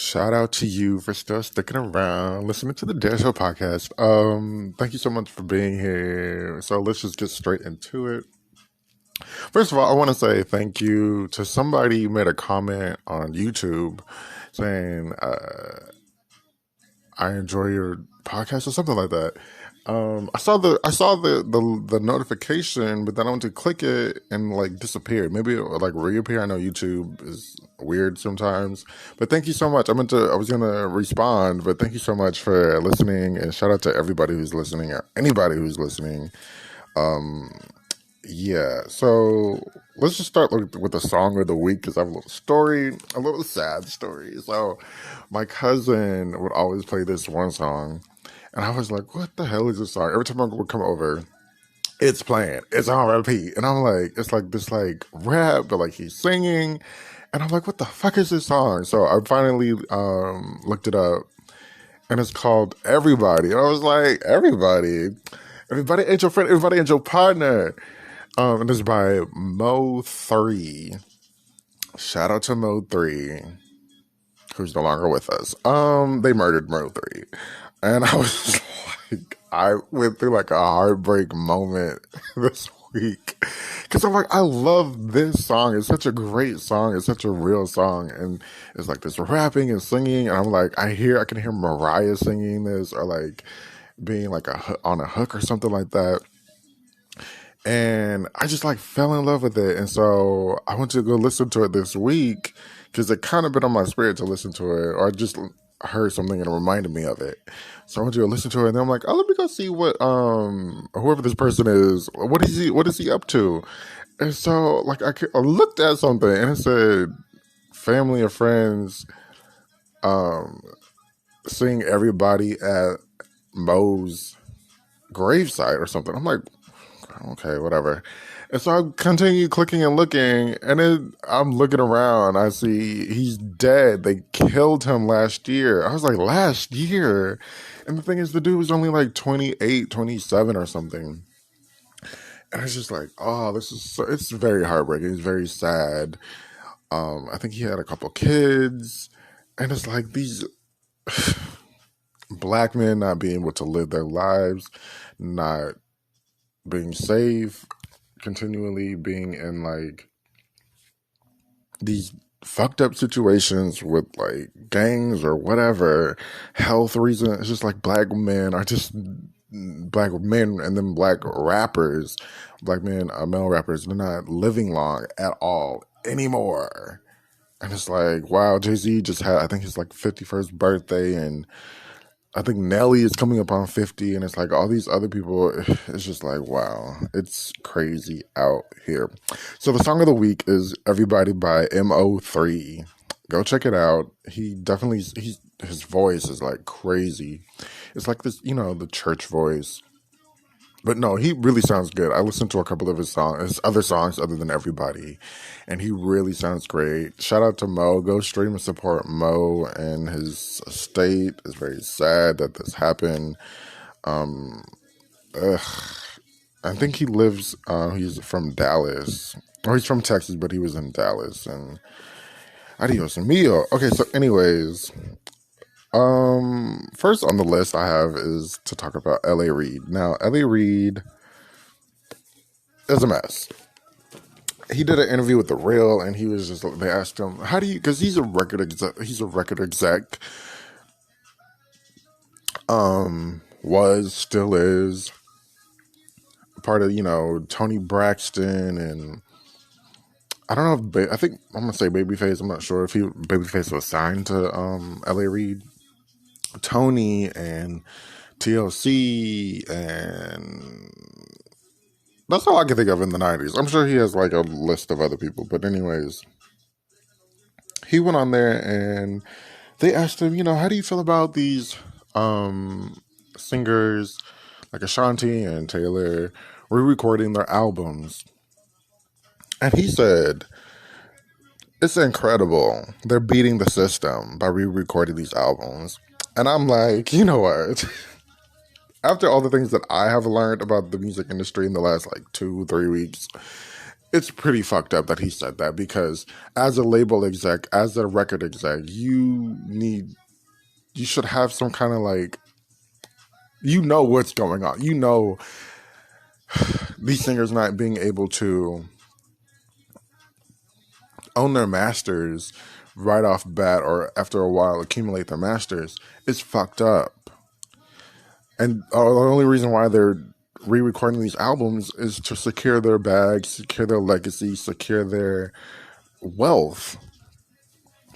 Shout out to you for still sticking around, listening to the Dare Show podcast. Thank you so much for being here. So let's just get straight into it. First of all, I want to say thank you to somebody who made a comment on YouTube saying, I enjoy your podcast or something like that. I saw the notification, but then I went to click it and like disappeared. Maybe it would, like reappear. I know YouTube is weird sometimes, but thank you so much. I was gonna respond, but thank you so much for listening, and shout out to everybody who's listening or anybody who's listening. Um, yeah, so let's just start with the song of the week because I have a little story, a little sad story. So my cousin would always play this one song, and I was like, what the hell is this song? Every time I would come over, it's playing. It's on repeat. And I'm like, it's like this like rap, but like he's singing. And I'm like, what the fuck is this song? So I finally looked it up, and it's called Everybody. And I was like, Everybody? Everybody ain't your friend, everybody ain't your partner. And it's by Mo 3. Shout out to Mo 3, who's no longer with us. They murdered Mo 3. And I was like, I went through like a heartbreak moment this week. Because I'm like, I love this song. It's such a great song. It's such a real song. And it's like this rapping and singing. And I'm like, I can hear Mariah singing this, or like being like on a hook or something like that. And I just like fell in love with it. And so I went to go listen to it this week because it kind of been on my spirit to listen to it, or I just heard something and it reminded me of it. So I went to go listen to it, and then I'm like, oh, let me go see what whoever this person is, what is he up to? And so like I looked at something and it said family or friends um seeing everybody at Mo's gravesite or something. I'm like, okay, whatever. And so I continue clicking and looking, and then I'm looking around. I see he's dead. They killed him last year. I was like, last year? And the thing is, the dude was only like 28, 27 or something. And it's just like, oh, it's very heartbreaking. It's very sad. I think he had a couple kids. And it's like these black men not being able to live their lives, not being safe, continually being in like these fucked up situations with like gangs or whatever health reason. It's just like black men, and then black rappers, black men, male rappers, they're not living long at all anymore. And it's like, wow, Jay-Z just had, I think his like 51st birthday, and I think Nelly is coming up on 50, and it's like all these other people. It's just like, wow, it's crazy out here. So the song of the week is Everybody by Mo3. Go check it out. His voice is like crazy. It's like this, the church voice. But no, he really sounds good. I listened to a couple of his other songs other than Everybody, and he really sounds great. Shout out to Mo. Go stream and support Mo and his estate. It's very sad that this happened. I think he lives, he's from Dallas. Or he's from Texas, but he was in Dallas. And adios amigo. Okay, so anyways, first on the list I have is to talk about L.A. Reid. Now, L.A. Reid is a mess. He did an interview with The Real, and he was just, they asked him, how do you, because he's a record exec, still is, part of, Tony Braxton, and I don't know if, I think, I'm going to say Babyface, I'm not sure if Babyface was signed to, L.A. Reid, Tony, and TLC, and that's all I can think of in the 90s. I'm sure he has like a list of other people, but anyways, he went on there and they asked him, how do you feel about these singers like Ashanti and Taylor re-recording their albums? And he said, it's incredible. They're beating the system by re-recording these albums. And I'm like, you know what? After all the things that I have learned about the music industry in the last like 2-3 weeks, it's pretty fucked up that he said that, because as a label exec, as a record exec, you should have some kind of like, what's going on. These singers not being able to own their masters right off bat, or after a while accumulate their masters, is fucked up. And the only reason why they're re-recording these albums is to secure their bag, secure their legacy, secure their wealth,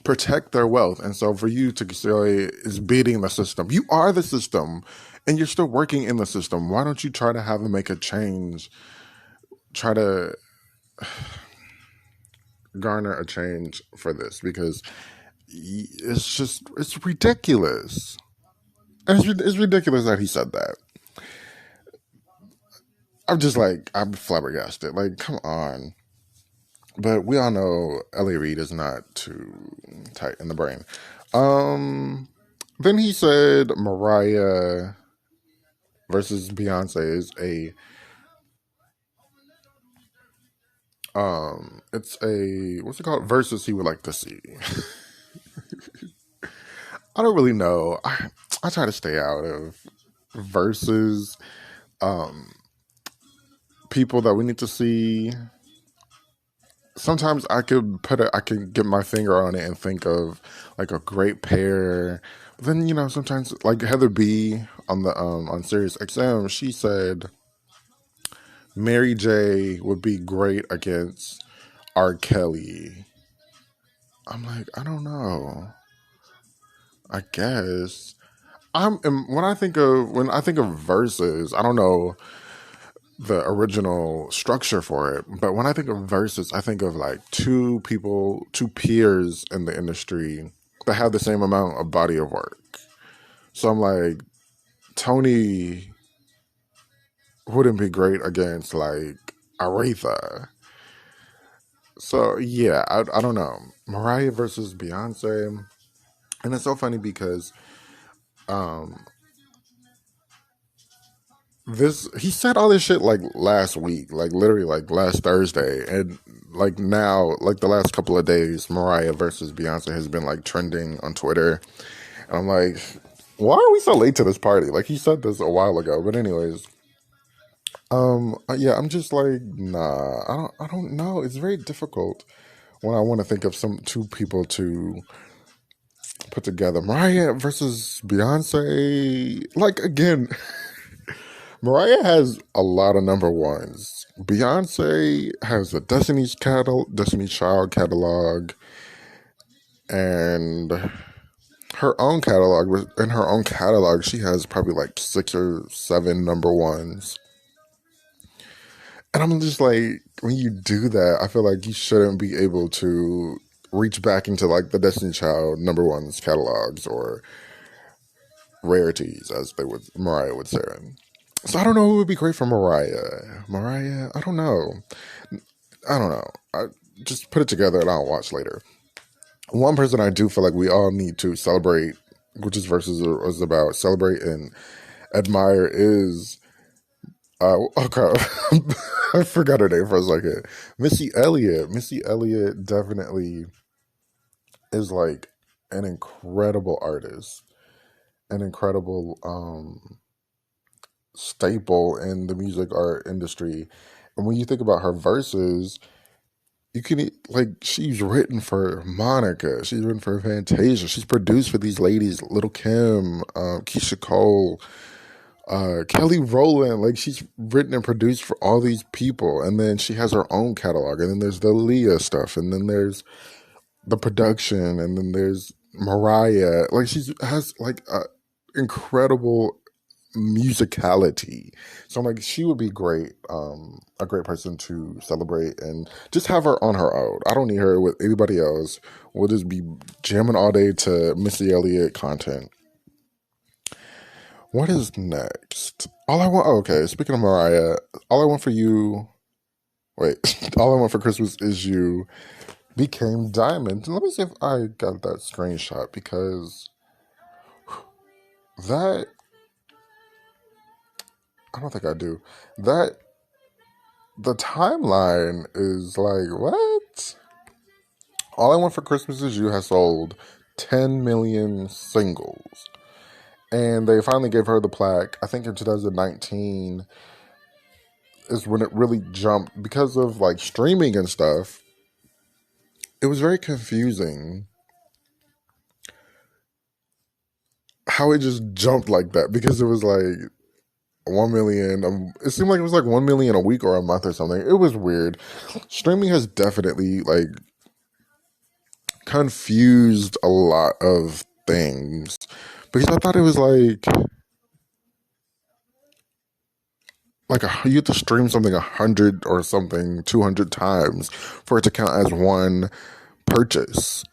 protect their wealth. And so for you to say is beating the system, you are the system, and you're still working in the system. Why don't you try to have them make a change? Try to garner a change for this, because it's ridiculous. And it's ridiculous that he said that. I'm flabbergasted. Like, come on. But we all know Reid is not too tight in the brain. Then he said Mariah versus Beyonce is it's a, what's it called? Versus he would like to see. I don't really know. I try to stay out of versus people that we need to see. Sometimes I can get my finger on it and think of like a great pair. But then, sometimes like Heather B on the on Sirius XM, she said Mary J would be great against R. Kelly. I'm like, I don't know. I guess when I think of verses, I don't know the original structure for it, but when I think of verses, I think of like two peers in the industry that have the same amount of body of work. So I'm like, Tony wouldn't be great against like Aretha. So yeah, I don't know. Mariah versus Beyonce. And it's so funny because he said all this shit like last week, like literally like last Thursday, and like now, like the last couple of days, Mariah versus Beyonce has been like trending on Twitter. And I'm like, why are we so late to this party? Like, he said this a while ago. But anyways, yeah, I'm just like, nah, I don't know. It's very difficult when I want to think of two people to put together. Mariah versus Beyonce. Like, again, Mariah has a lot of number ones. Beyonce has a Destiny's Child catalog, and her own catalog. In her own catalog, she has probably like 6 or 7 number ones. And I'm just like, when you do that, I feel like you shouldn't be able to reach back into like the Destiny Child number ones catalogs or rarities, as Mariah would say. So I don't know who would be great for Mariah. I don't know. I just put it together and I'll watch later. One person I do feel like we all need to celebrate, which is versus is about celebrate and admire, is okay. I forgot her name for a second. Missy Elliott. Missy Elliott definitely is like an incredible artist, an incredible staple in the music art industry. And when you think about her verses, you can, like, she's written for Monica, she's written for Fantasia, she's produced for these ladies, Little Kim, Keisha Cole, Kelly Rowland. Like, she's written and produced for all these people, and then she has her own catalog, and then there's the Leah stuff, and then there's the production, and then there's Mariah. Like, she has like a incredible musicality. So I'm like, she would be great, a great person to celebrate and just have her on her own. I don't need her with anybody else. We'll just be jamming all day to Missy Elliott content. What is next? Okay, speaking of Mariah, all I want for Christmas is you became diamond. Let me see if I got that screenshot, because I don't think I do. That the timeline is like, what? All I Want for Christmas Is You has sold 10 million singles. And they finally gave her the plaque, I think in 2019 is when it really jumped because of like streaming and stuff. It was very confusing how it just jumped like that because it was like 1 million. It seemed like it was like 1 million a week or a month or something. It was weird. Streaming has definitely like confused a lot of things because I thought it was like you have to stream something 100 or something 200 times for it to count as one purchase.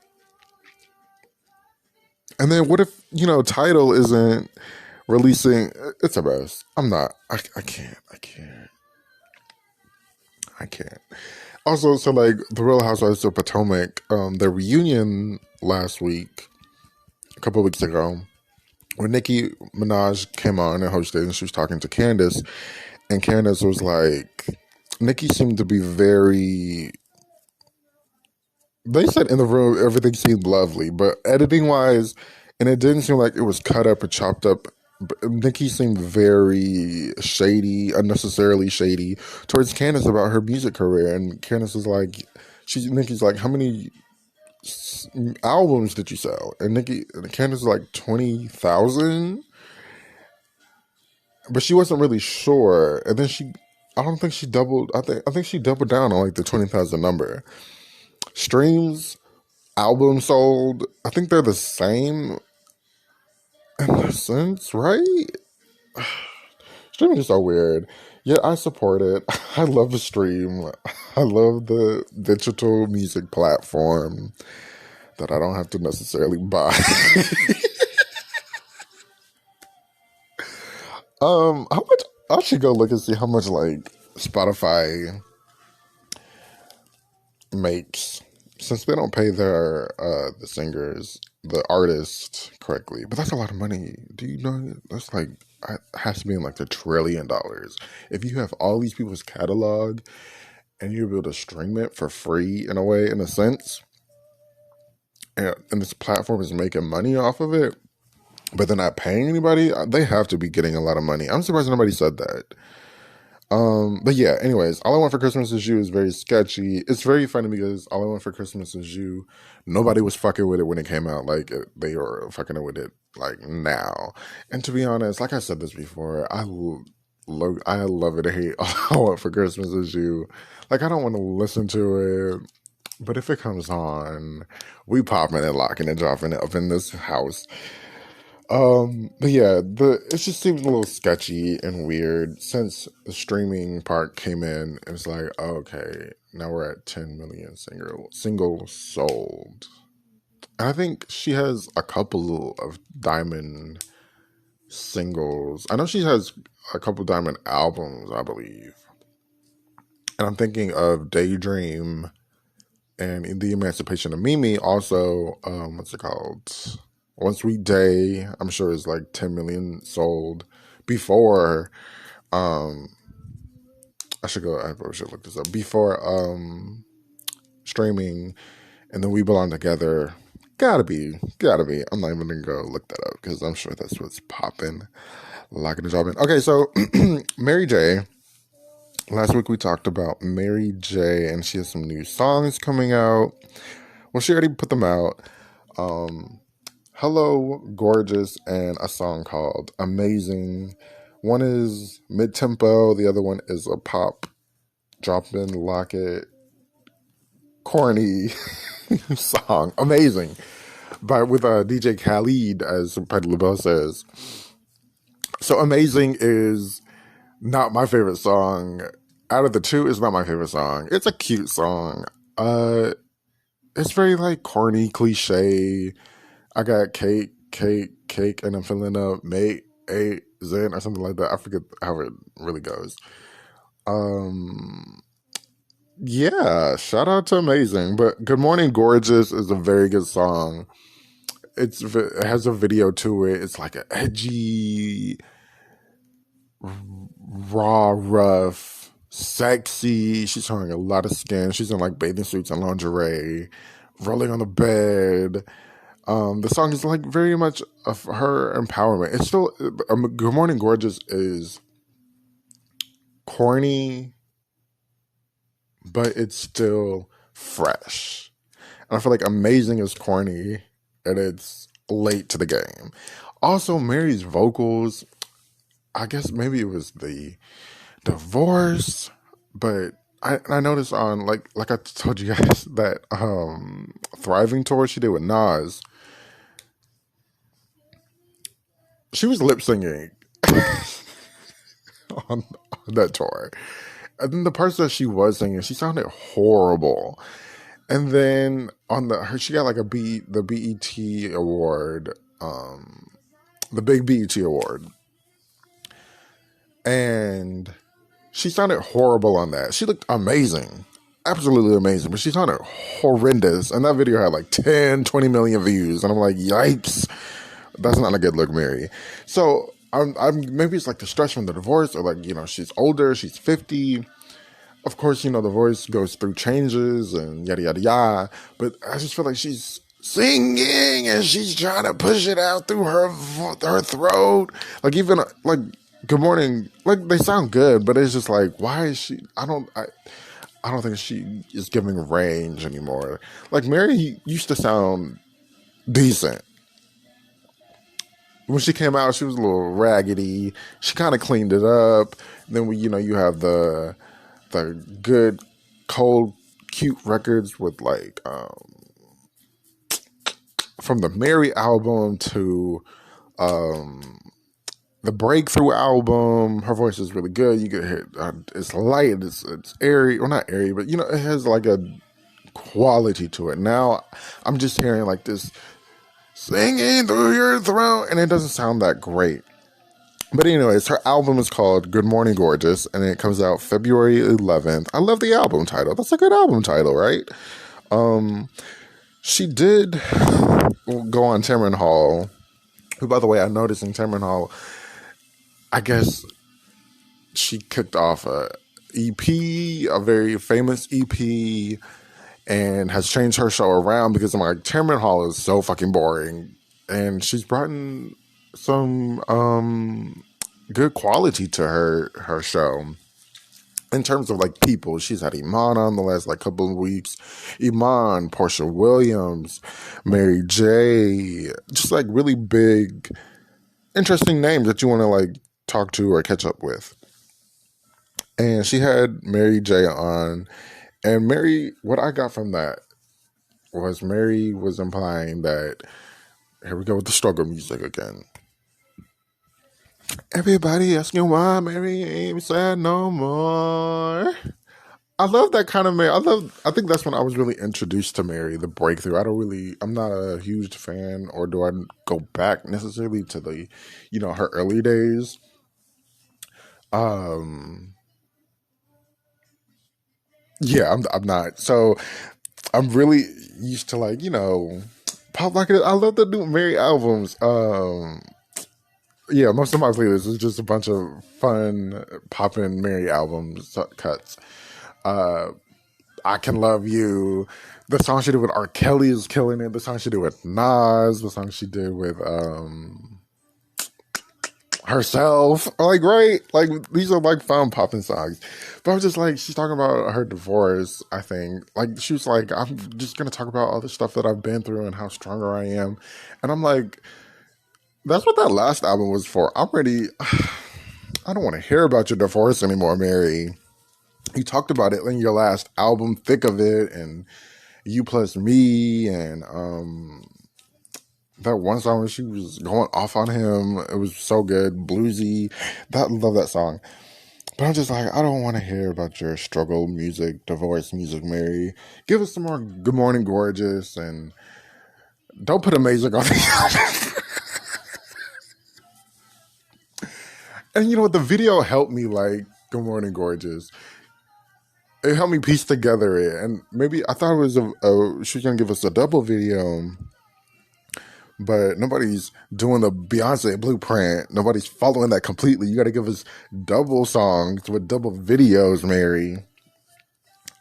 And then what if, Tidal isn't releasing? It's a mess. I can't. Also, so like the Real Housewives of Potomac, their reunion last week, a couple of weeks ago, when Nicki Minaj came on and hosted and she was talking to Candace, and Candace was like, Nicki seemed to be very, they said in the room everything seemed lovely, but editing wise, and it didn't seem like it was cut up and chopped up. Nicki seemed very shady, unnecessarily shady towards Candace about her music career, and Candace is like, Nicki's like, how many albums did you sell? And Candace is like 20,000, but she wasn't really sure. And then I don't think she doubled. I think she doubled down on like the 20,000 number. Streams, albums sold, I think they're the same in a sense, right? Streaming is so weird. Yet I support it. I love the stream. I love the digital music platform that I don't have to necessarily buy. How much? I should go look and see how much like Spotify makes, since they don't pay the singers, the artists correctly. But that's a lot of money. Do you know that's like it has to be in like $1 trillion. If you have all these people's catalog and you're able to stream it for free in a way, in a sense, and this platform is making money off of it, but they're not paying anybody, they have to be getting a lot of money. I'm surprised nobody said that. But yeah, anyways, All I Want for Christmas Is You is very sketchy. It's very funny because All I Want for Christmas Is You, nobody was fucking with it when it came out. Like, they were fucking with it, like, now. And to be honest, like I said this before, I love it. I hate All I Want for Christmas Is You. Like, I don't want to listen to it, but if it comes on, we popping and locking and dropping it up in this house. But yeah, it just seems a little sketchy and weird since the streaming part came in. It's like, okay, now we're at 10 million singles sold. And I think she has a couple of diamond singles. I know she has a couple diamond albums, I believe. And I'm thinking of Daydream and The Emancipation of Mimi. Also, what's it called? One Sweet Day, I'm sure is like 10 million sold before. I probably should look this up before streaming, and then We Belong Together. Gotta be. I'm not even gonna go look that up because I'm sure that's what's popping. Locking the job in. Okay, so Mary J. Last week we talked about Mary J. and she has some new songs coming out. Well, she already put them out. Hello, Gorgeous, and a song called Amazing. One is mid-tempo, the other one is a pop, drop in, lock it, corny song. Amazing. With DJ Khaled, as Patty LaBelle says. So Amazing is not my favorite song. Out of the two, it's not my favorite song. It's a cute song. It's very like corny, cliche. I got cake, and I'm filling up mate, a zen or something like that. I forget how it really goes. Yeah, shout out to Amazing. But Good Morning Gorgeous is a very good song. It has a video to it. It's like an edgy, raw, rough sexy. She's showing a lot of skin. She's in like bathing suits and lingerie, rolling on the bed. The song is like very much of her empowerment. It's still Good Morning Gorgeous is corny, but it's still fresh. And I feel like Amazing is corny and it's late to the game. Also, Mary's vocals, I guess maybe it was the divorce, but I noticed on like I told you guys that Thriving tour she did with Nas, she was lip singing on that tour. And then the parts that she was singing, she sounded horrible. And then on she got like the BET award, the big BET award, and she sounded horrible on that. She looked amazing, absolutely amazing, but she sounded horrendous. And that video had like 10, 20 million views, and I'm like, yikes, that's not a good look, Mary. So I'm maybe it's like the stress from the divorce, or like, you know, she's older, she's 50. Of course, you know, the voice goes through changes and yada, yada, yada. But I just feel like she's singing and she's trying to push it out through her throat. Like, even, like, Good Morning, like, they sound good, but it's just like, why is she, I don't think she is giving range anymore. Like, Mary used to sound decent. When she came out, she was a little raggedy. She kind of cleaned it up. Then, you have the good, cold, cute records with like from the Mary album to the Breakthrough album. Her voice is really good. You get hit. It's light. It's airy. Well, not airy, but it has like a quality to it. Now I'm just hearing like this singing through your throat, and it doesn't sound that great. But anyways, her album is called Good Morning Gorgeous, and it comes out February 11th. I love the album title. That's a good album title, right? She did go on Tamron Hall, who, by the way, I noticed in Tamron Hall, I guess she kicked off a EP, a very famous EP, and has changed her show around because I'm like, Tamron Hall is so fucking boring. And she's brought in some good quality to her show. In terms of like people, she's had Iman on the last like couple of weeks. Iman, Portia Williams, Mary J. Just like really big, interesting names that you want to like talk to or catch up with. And she had Mary J on. And Mary, what I got from that was Mary was implying that, here we go with the struggle music again. Everybody asking why Mary ain't sad no more. I love that kind of Mary. I think that's when I was really introduced to Mary, the Breakthrough. I'm not a huge fan, or do I go back necessarily to the, her early days. Yeah, I'm not. So I'm really used to like, pop like it. I love the new Mary albums. Yeah, most of my playlists is just a bunch of fun poppin' Mary albums cuts. I Can Love You. The song she did with R. Kelly is killing it. The song she did with Nas. The song she did with herself. Like, right? Like, these are like fun popping songs. But I was just like, she's talking about her divorce, I think. Like, she was like, I'm just going to talk about all the stuff that I've been through and how stronger I am. And I'm like, that's what that last album was for. I don't want to hear about your divorce anymore, Mary. You talked about it in your last album, Thick of It, and You Plus Me, and that one song where she was going off on him. It was so good, bluesy. Love that song. But I'm just like, I don't want to hear about your struggle music, divorce music, Mary. Give us some more Good Morning Gorgeous, and don't put Amazing on the album. And you know what? The video helped me like Good Morning Gorgeous. It helped me piece together it. And maybe I thought it was she was going to give us a double video. but nobody's doing the Beyonce blueprint. Nobody's following that completely. You got to give us double songs with double videos, Mary.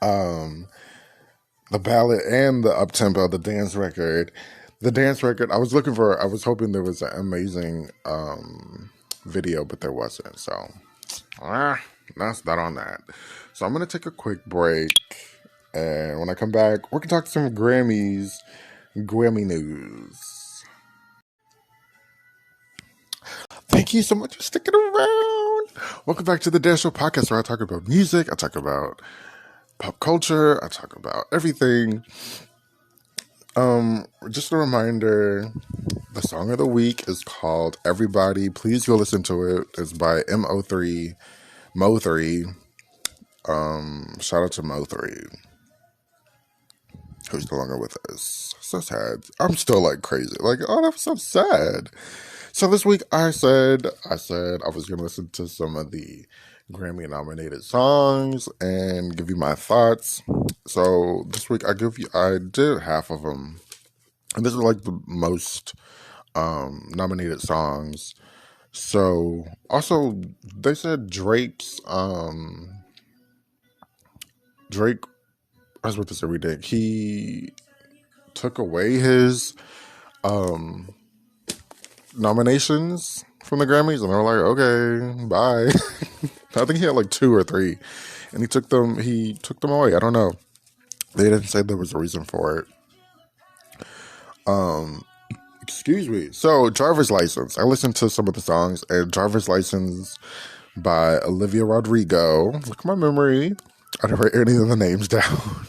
The ballad and the up-tempo, the dance record. The dance record, I was hoping there was an amazing video, but there wasn't. So, that's that on that. So I'm going to take a quick break. And when I come back, we're going to talk some Grammy news. Thank you so much for sticking around. Welcome back to the Dance Show Podcast, where I talk about music, I talk about pop culture, I talk about everything. Just a reminder, the song of the week is called Everybody. Please go listen to it. It's by Mo3. Shout out to Mo3, who's no longer with us. So sad. I'm still like crazy. Like, oh, that was so sad. So this week I said I was gonna listen to some of the Grammy nominated songs and give you my thoughts. So this week I did half of them. And this is like the most nominated songs. So also they said Drake, I was about to say Reid, he took away his nominations from the Grammys, and they were like, okay, bye. I think he had like 2 or 3, and he took them away. I don't know. They didn't say there was a reason for it. Excuse me. So, Driver's License. I listened to some of the songs, and Driver's License by Olivia Rodrigo. Look at my memory. I didn't write any of the names down.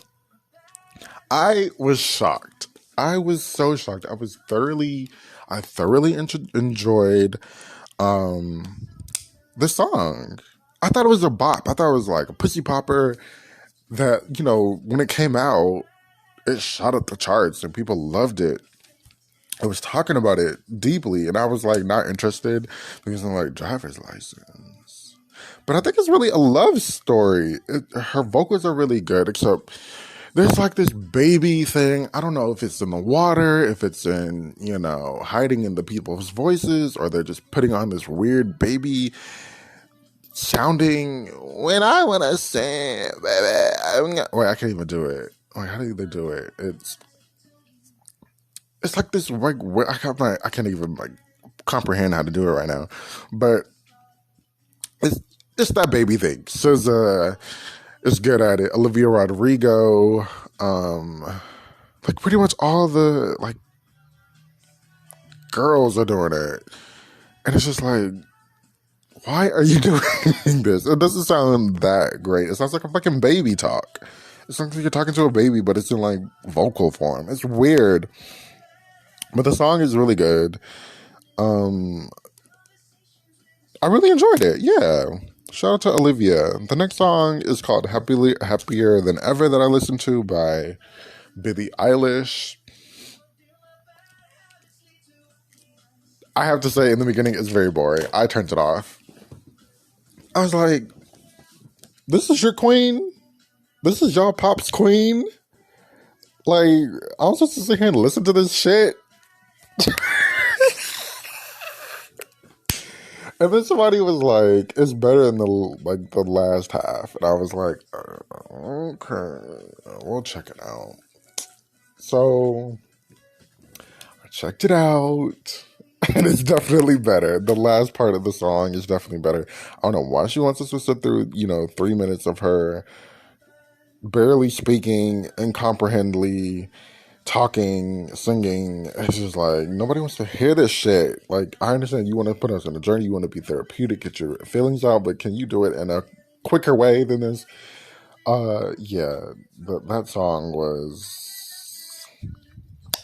I was shocked. I was so shocked. I thoroughly enjoyed the song. I thought it was a bop. I thought it was like a pussy popper that, when it came out, it shot up the charts and people loved it. I was talking about it deeply, and I was like not interested because I'm like, Driver's License. But I think it's really a love story. Her vocals are really good, except there's like this baby thing. I don't know if it's in the water, if it's in, hiding in the people's voices, or they're just putting on this weird baby sounding, when I want to sing, baby. Wait, I can't even do it. Wait, how do they do it? It's like this, like, I can't even like comprehend how to do it right now. But it's that baby thing. SZA is good at it. Olivia Rodrigo, like pretty much all the like girls are doing it, and it's just like, why are you doing this? It doesn't sound that great. It sounds like a fucking baby talk. It sounds like you're talking to a baby, but it's in like vocal form. It's weird, but the song is really good. I really enjoyed it. Yeah. Shout out to Olivia. The next song is called Happier Than Ever that I listened to by Billie Eilish. I have to say, in the beginning, it's very boring. I turned it off. I was like, this is your queen? This is y'all pop's queen? Like, I was supposed to sit here and listen to this shit? And then somebody was like, it's better than the last half. And I was like, okay, we'll check it out. So I checked it out, and it's definitely better. The last part of the song is definitely better. I don't know why she wants us to sit through, 3 minutes of her barely speaking, incomprehendibly talking, singing. It's just like, nobody wants to hear this shit. Like, I understand you want to put us on a journey, you want to be therapeutic, get your feelings out, but can you do it in a quicker way than this? That song was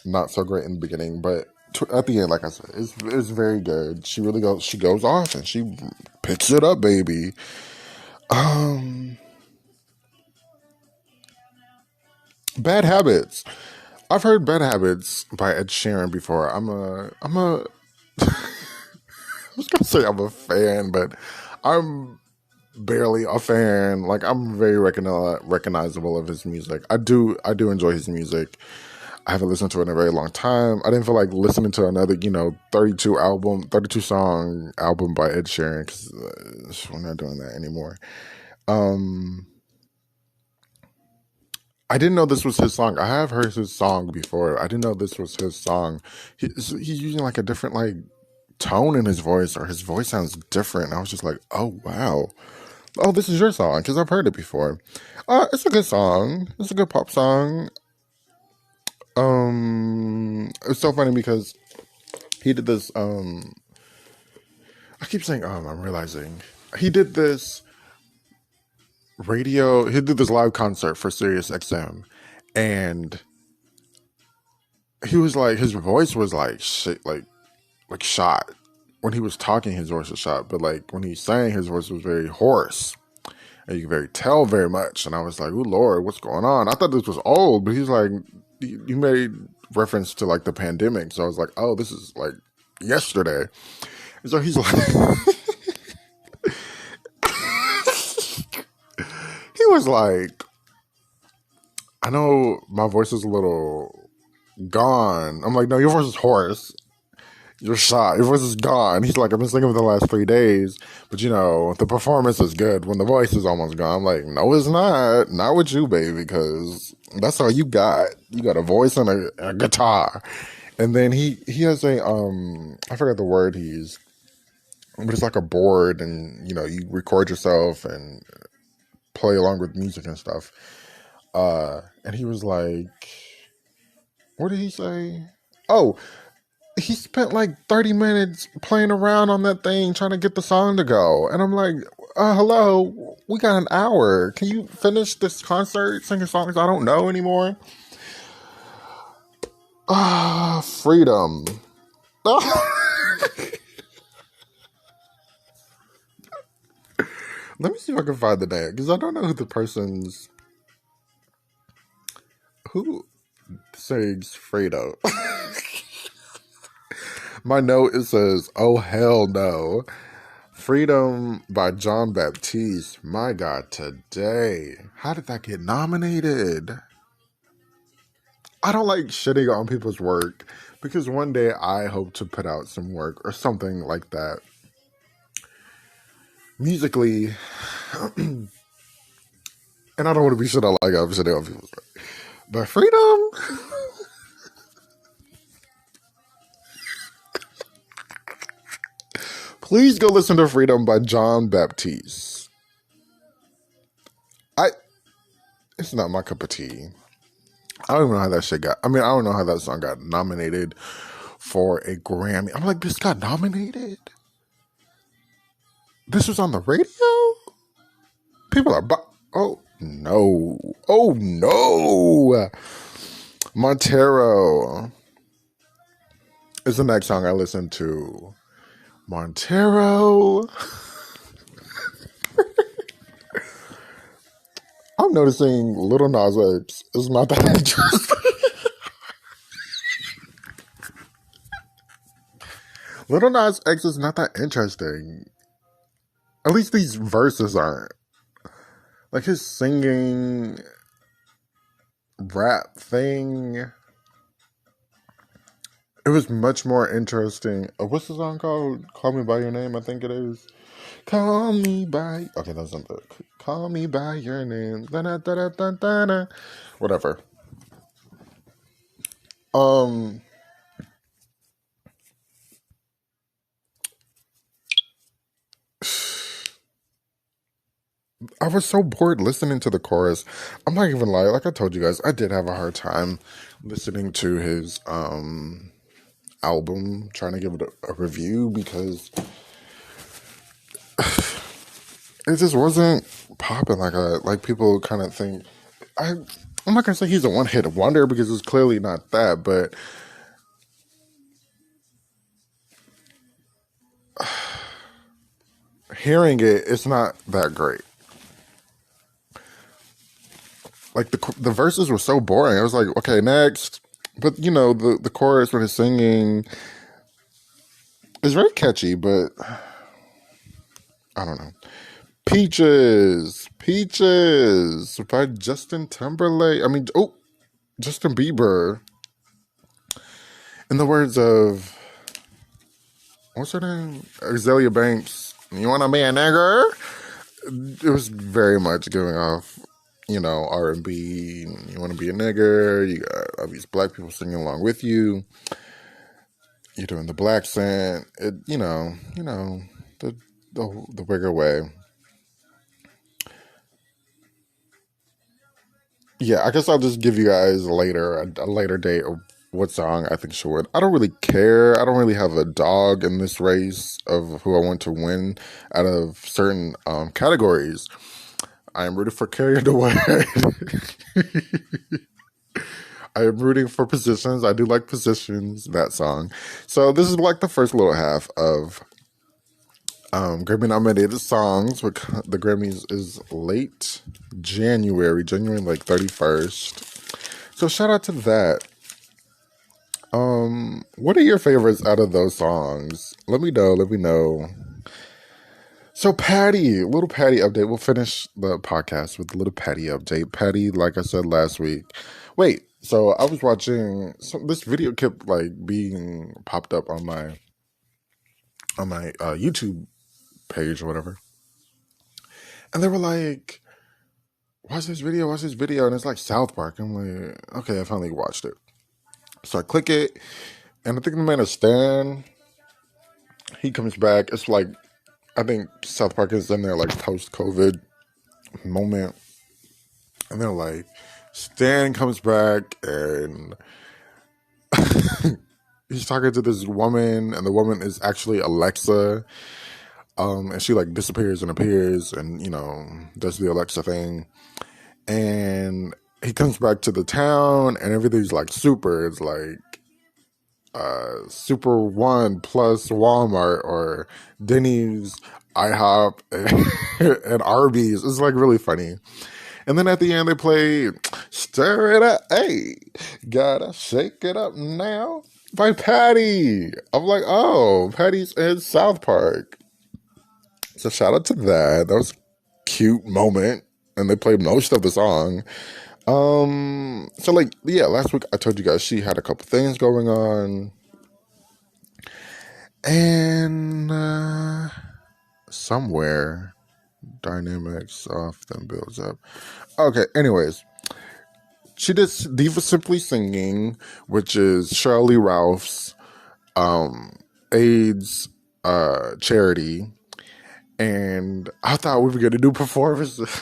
not so great in the beginning, but at the end, like I said, it's very good. She goes off and she picks it up, baby. Bad Habits. I've heard Bad Habits by Ed Sheeran before. I was gonna say I'm a fan, but I'm barely a fan. Like, I'm very recognizable of his music. I do enjoy his music. I haven't listened to it in a very long time. I didn't feel like listening to another, 32 song album by Ed Sheeran because we're not doing that anymore. Um, I didn't know this was his song. I have heard his song before. I didn't know this was his song. He's using like a different like tone in his voice, or his voice sounds different. I was just like, oh wow, oh this is your song because I've heard it before. It's a good song. It's a good pop song. It's so funny because he did this. I keep saying, I'm realizing he did this radio. He did this live concert for Sirius XM, and he was like, his voice was like shit, like shot. When he was talking, his voice was shot, but like when he sang, his voice was very hoarse, and you can very tell very much. And I was like, "Oh Lord, what's going on?" I thought this was old, but he's like, he made reference to like the pandemic, so I was like, "Oh, this is like yesterday." And so he's like, he was like, "I know my voice is a little gone." I'm like, "No, your voice is hoarse. You're shot. Your voice is gone." He's like, "I've been singing for the last 3 days, but the performance is good when the voice is almost gone." I'm like, "No, it's not. Not with you, baby, because that's all you got. You got a voice and a guitar." And then he has a I forgot the word he used, but it's like a board, and you record yourself and play along with music and stuff. And he was like, what did he say? Oh, he spent like 30 minutes playing around on that thing trying to get the song to go. And I'm like, hello, we got an hour. Can you finish this concert singing songs I don't know anymore? Freedom. Let me see if I can find the name, because I don't know who sings Fredo. My note, it says, "Oh hell no." Freedom by John Baptiste. My God, today. How did that get nominated? I don't like shitting on people's work, because one day I hope to put out some work or something like that. Musically, and I don't want to be shit on like I'm shitting on people's work. But Freedom. Please go listen to Freedom by John Baptiste. It's not my cup of tea. I don't even know how that shit got. I don't know how that song got nominated for a Grammy. I'm like, this got nominated? This was on the radio? People are. Oh, no. Oh, no. Montero is the next song I listened to. Montero. I'm noticing Little Nas X is not that interesting. Little Nas X is not that interesting. At least these verses aren't. Like his singing rap thing, it was much more interesting. What's the song called? Call Me By Your Name, I think it is. Call me by... Okay, that's not the... Call me by your name. Da-da-da-da-da-da. Whatever. I was so bored listening to the chorus. I'm not even lying. Like I told you guys, I did have a hard time listening to his album, trying to give it a review, because it just wasn't popping like people kind of think. I'm not gonna say he's a one-hit wonder, because it's clearly not that, but hearing it, it's not that great. Like the verses were so boring. I was like, okay, next. But the chorus when he's singing is very catchy, but I don't know. Peaches by Justin Timberlake. Justin Bieber. In the words of, what's her name? Azalea Banks, you want to be a nigger? It was very much giving off, R&B. You want to be a nigger. You got all these black people singing along with you. You're doing the black accent. The bigger way. Yeah, I guess I'll just give you guys a later date of what song I think she would. I don't really care. I don't really have a dog in this race of who I want to win out of certain categories. I am rooting for Carried Away. I am rooting for Positions. I do like Positions, that song. So this is like the first little half of Grammy nominated songs. The Grammys is late January like 31st. So shout out to that. What are your favorites out of those songs? Let me know. So little Patty update. We'll finish the podcast with a little Patty update. Patty, like I said last week. Wait, so I was watching this video kept being popped up on my YouTube page or whatever. And they were like, watch this video. And it's like South Park. I'm like, okay, I finally watched it. So I click it, and I think the man is Stan. He comes back. It's like, I think South Park is in their post-COVID moment. And they're like, Stan comes back, and he's talking to this woman, and the woman is actually Alexa. And she disappears and appears and, does the Alexa thing. And he comes back to the town and everything's super. It's Super One plus Walmart or Denny's, IHOP, and Arby's. It's really funny. And then at the end they play Stir It Up, hey, gotta shake it up now by Patty. I'm like, oh, Patty's in South Park. So shout out to that. That was a cute moment. And they played most of the song. Last week I told you guys she had a couple things going on. And somewhere dynamics often builds up. Okay, anyways. She did Diva Simply Singing, which is Shirley Ralph's AIDS charity. And I thought we were going to do performances.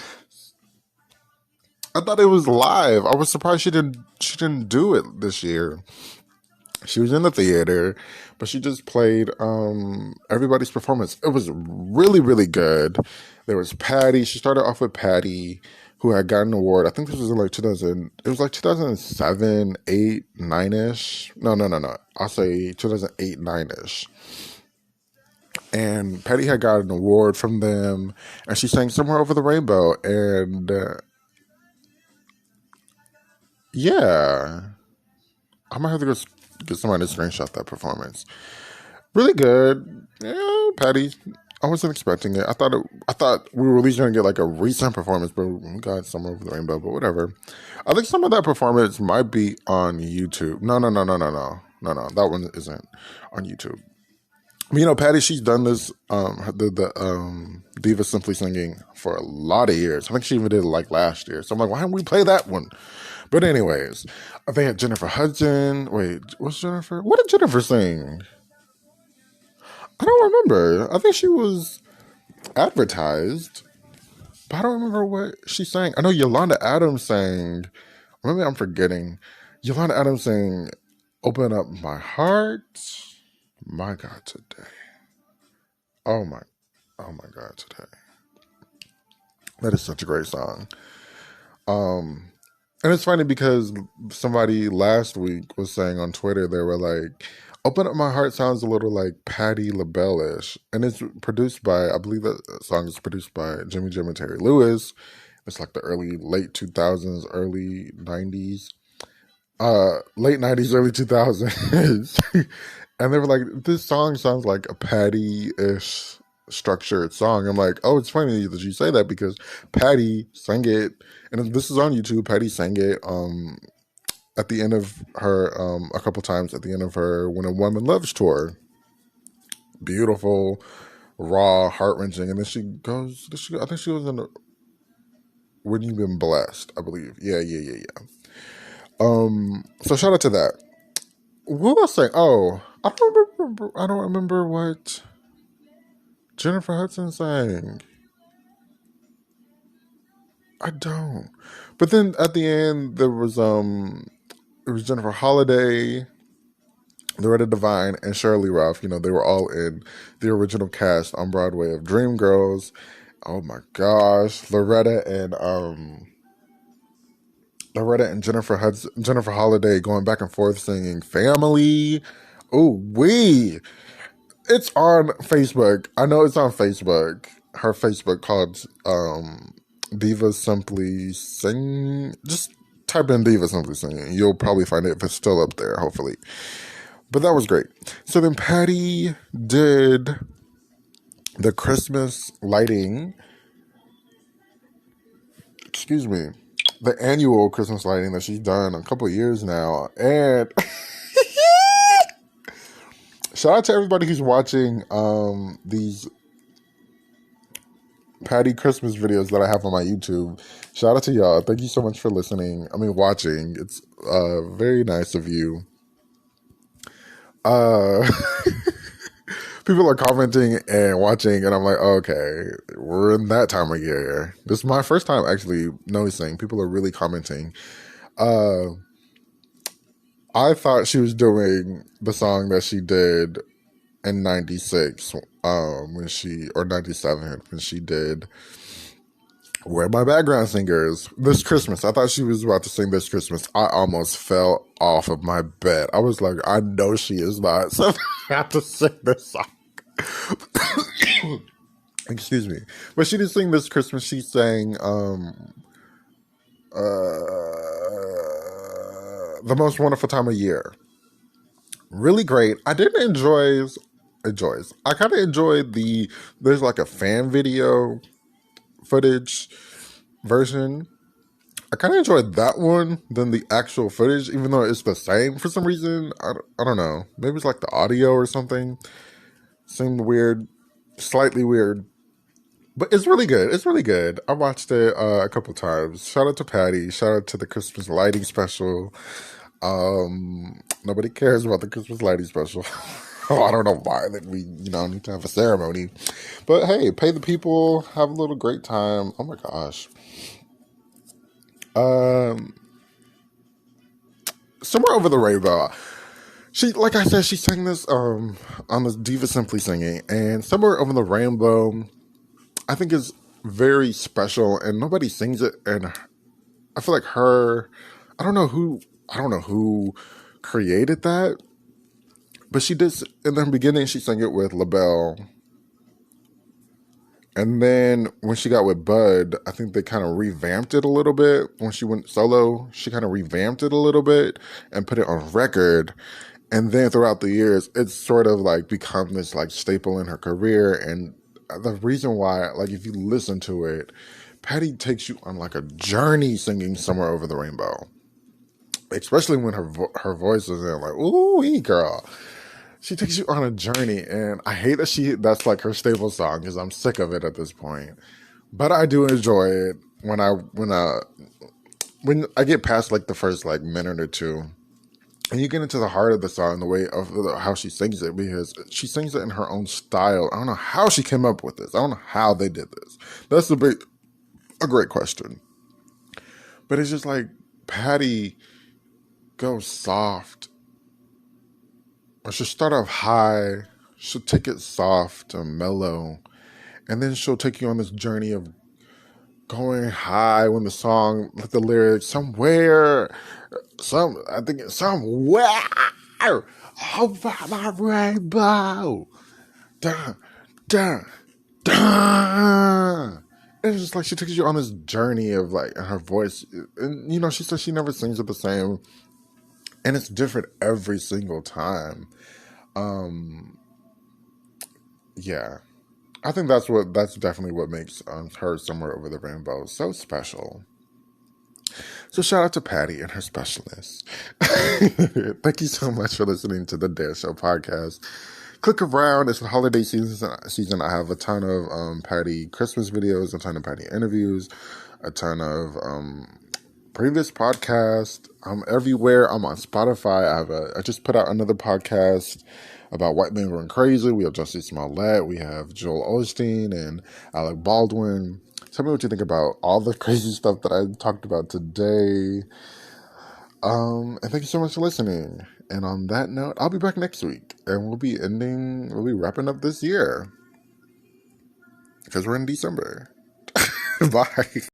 I thought it was live. I was surprised she didn't do it this year. She was in the theater, but she just played everybody's performance. It was really, really good. There was Patty. She started off with Patty, who had gotten an award. I think this was in 2000. It was 2007, 8, 9-ish. No. I'll say 2008, 9-ish. And Patty had got an award from them, and she sang Somewhere Over the Rainbow. And yeah, I might have to go get somebody to screenshot that performance. Really good. Yeah, Patty. I wasn't expecting it. I thought we were at least going to get a recent performance, but we got Somewhere Over the Rainbow. But whatever. I think some of that performance might be on YouTube. No. That one isn't on YouTube. Patty, she's done this, Diva Simply Singing for a lot of years. I think she even did it last year. So I'm like, why don't we play that one? But anyways, they had Jennifer Hudson. Wait, what's Jennifer? What did Jennifer sing? I don't remember. I think she was advertised, but I don't remember what she sang. I know Yolanda Adams sang. Maybe I'm forgetting. Yolanda Adams sang Open Up My Heart. My God, today. Oh my God, today. That is such a great song. And it's funny because somebody last week was saying on Twitter, they were like, Open Up My Heart sounds a little like Patti LaBelle-ish. And it's produced by, I believe that song is produced by Jimmy Jim and Terry Lewis. It's the late 2000s, early 90s. Late 90s, early 2000s. And they were like, this song sounds like a Patty-ish structured song. I'm like, oh, it's funny that you say that because Patty sang it, and this is on YouTube. Patty sang it at the end of her, a couple times at the end of her When a Woman Loves tour. Beautiful, raw, heart wrenching, and then she goes. I think she was in When You've Been Blessed, I believe. Yeah. So shout out to that. What was I saying? Oh, I don't remember. I don't remember what Jennifer Hudson sang. I don't. But then at the end there was it was Jennifer Holliday, Loretta Devine, and Shirley Ralph. You know, they were all in the original cast on Broadway of Dreamgirls. Oh my gosh, Loretta and Jennifer Holliday going back and forth singing "Family." Oh, it's on Facebook. I know it's on Facebook. Her Facebook called Diva Simply Sing. Just type in Diva Simply Singing. You'll probably find it if it's still up there, hopefully. But that was great. So then Patty did the Christmas lighting. Excuse me. The annual Christmas lighting that she's done a couple of years now. And shout out to everybody who's watching these Patty Christmas videos that I have on my YouTube. Shout out to y'all. Thank you so much for listening. Watching. It's very nice of you. People are commenting and watching, and I'm like, okay, we're in that time of year. This is my first time actually noticing people are really commenting. I thought she was doing the song that she did in 96 or 97 when she did Where Are My Background Singers this Christmas. I thought she was about to sing This Christmas. I almost fell off of my bed. I was like, I know she is not, so I have to sing this song. Excuse me. But she didn't sing This Christmas. She sang The Most Wonderful Time of Year. Really great. I didn't enjoy. I kind of enjoyed there's like a fan video footage version. I kind of enjoyed that one than the actual footage, even though it's the same for some reason. I don't know. Maybe it's like the audio or something. Seemed weird. Slightly weird. But it's really good. It's really good. I watched it a couple times. Shout out to Patty. Shout out to the Christmas lighting special. Nobody cares about the Christmas lighting special. I don't know why that we, need to have a ceremony. But hey, pay the people, have a little great time. Oh my gosh. Somewhere Over the Rainbow. She, like I said, she sang this on this Diva Simply Singing, and Somewhere Over the Rainbow, I think is very special, and nobody sings it. And I feel like I don't know who created that, but she did. In the beginning, she sang it with LaBelle, and then when she got with Bud, I think they kind of revamped it a little bit. When she went solo, she kind of revamped it a little bit and put it on record. And then throughout the years, it's sort of like become this like staple in her career. And the reason why, like if you listen to it, Patty takes you on like a journey singing Somewhere Over the Rainbow. Especially when her voice is in, like, ooh, girl. She takes you on a journey, and I hate that that's like her staple song because I'm sick of it at this point. But I do enjoy it when I get past like the first like minute or two, and you get into the heart of the song, the way of how she sings it, because she sings it in her own style. I don't know how she came up with this. I don't know how they did this. That's a great question. But it's just like Patty goes soft. Or she'll start off high, she'll take it soft and mellow, and then she'll take you on this journey of going high when the song, like the lyrics, somewhere over my rainbow, dun, dun, dun. And it's just like she takes you on this journey of like her voice, and she says she never sings it the same. And it's different every single time. Yeah. I think that's definitely what makes her Somewhere Over the Rainbow so special. So shout out to Patty and her specialist. Thank you so much for listening to the Dare Show podcast. Click around. It's the holiday season. I have a ton of Patty Christmas videos, a ton of Patty interviews, a ton of previous podcasts. I'm everywhere. I'm on Spotify. I just put out another podcast about white men going crazy. We have Jussie Smollett. We have Joel Osteen and Alec Baldwin. Tell me what you think about all the crazy stuff that I talked about today. And thank you so much for listening. And on that note, I'll be back next week. And we'll be wrapping up this year. Because we're in December. Bye.